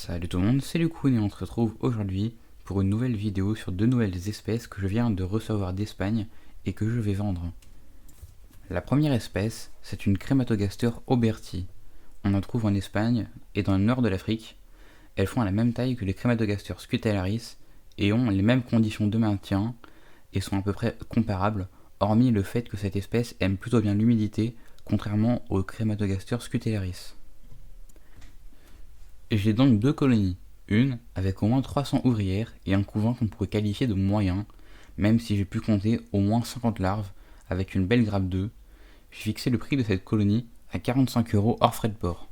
Salut tout le monde, c'est Lucun et on se retrouve aujourd'hui pour une nouvelle vidéo sur deux nouvelles espèces que je viens de recevoir d'Espagne et que je vais vendre. La première espèce, c'est une Crématogaster auberti. On en trouve en Espagne et dans le nord de l'Afrique. Elles font à la même taille que les Crématogaster scutellaris et ont les mêmes conditions de maintien et sont à peu près comparables, hormis le fait que cette espèce aime plutôt bien l'humidité, contrairement aux Crématogaster scutellaris. J'ai donc deux colonies, une avec au moins 300 ouvrières et un couvent qu'on pourrait qualifier de moyen, même si j'ai pu compter au moins 50 larves avec une belle grappe d'œufs. J'ai fixé le prix de cette colonie à 45 € hors frais de port.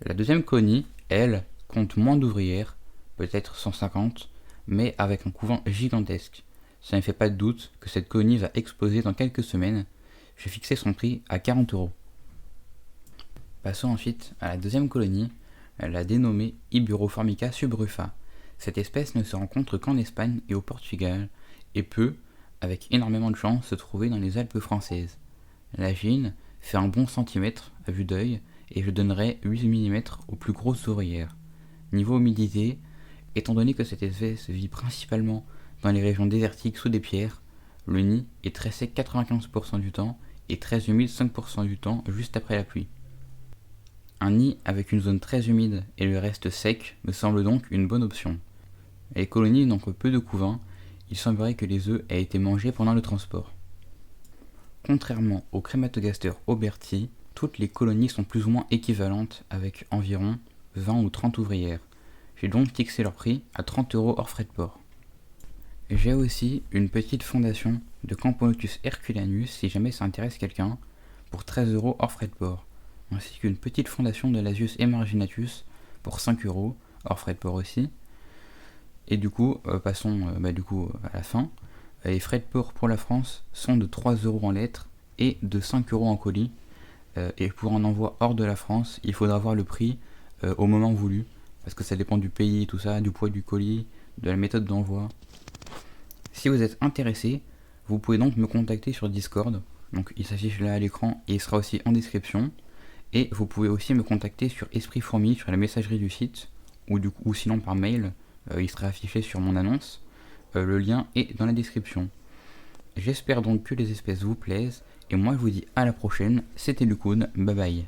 La deuxième colonie, elle, compte moins d'ouvrières, peut-être 150, mais avec un couvent gigantesque. Ça ne fait pas de doute que cette colonie va exploser dans quelques semaines. J'ai fixé son prix à 40 €. Passons ensuite à la deuxième colonie, la dénommée Iburoformica subrufa. Cette espèce ne se rencontre qu'en Espagne et au Portugal, et peut, avec énormément de chance, se trouver dans les Alpes françaises. La gine fait un bon centimètre à vue d'œil, et je donnerai 8 mm aux plus grosses ouvrières. Niveau humidité, étant donné que cette espèce vit principalement dans les régions désertiques sous des pierres, le nid est très sec 95% du temps et très humide 5% du temps juste après la pluie. Un nid avec une zone très humide et le reste sec me semble donc une bonne option. Les colonies n'ont que peu de couvains, il semblerait que les œufs aient été mangés pendant le transport. Contrairement aux Crématogaster auberti, toutes les colonies sont plus ou moins équivalentes avec environ 20 ou 30 ouvrières. J'ai donc fixé leur prix à 30 € hors frais de port. J'ai aussi une petite fondation de Camponotus herculanus si jamais ça intéresse quelqu'un, pour 13 € hors frais de port, ainsi qu'une petite fondation de Lasius emarginatus pour 5 € hors frais de port aussi. Et du coup, passons à la fin. Les frais de port pour la France sont de 3 € en lettres et de 5 € en colis. Et pour un envoi hors de la France, il faudra voir le prix au moment voulu, parce que ça dépend du pays, tout ça, du poids du colis, de la méthode d'envoi. Si vous êtes intéressé, vous pouvez donc me contacter sur Discord. Donc il s'affiche là à l'écran et il sera aussi en description. Et vous pouvez aussi me contacter sur Esprit Fourmi sur la messagerie du site, ou sinon par mail, il sera affiché sur mon annonce. Le lien est dans la description. J'espère donc que les espèces vous plaisent, et moi je vous dis à la prochaine, c'était Lucun, bye bye.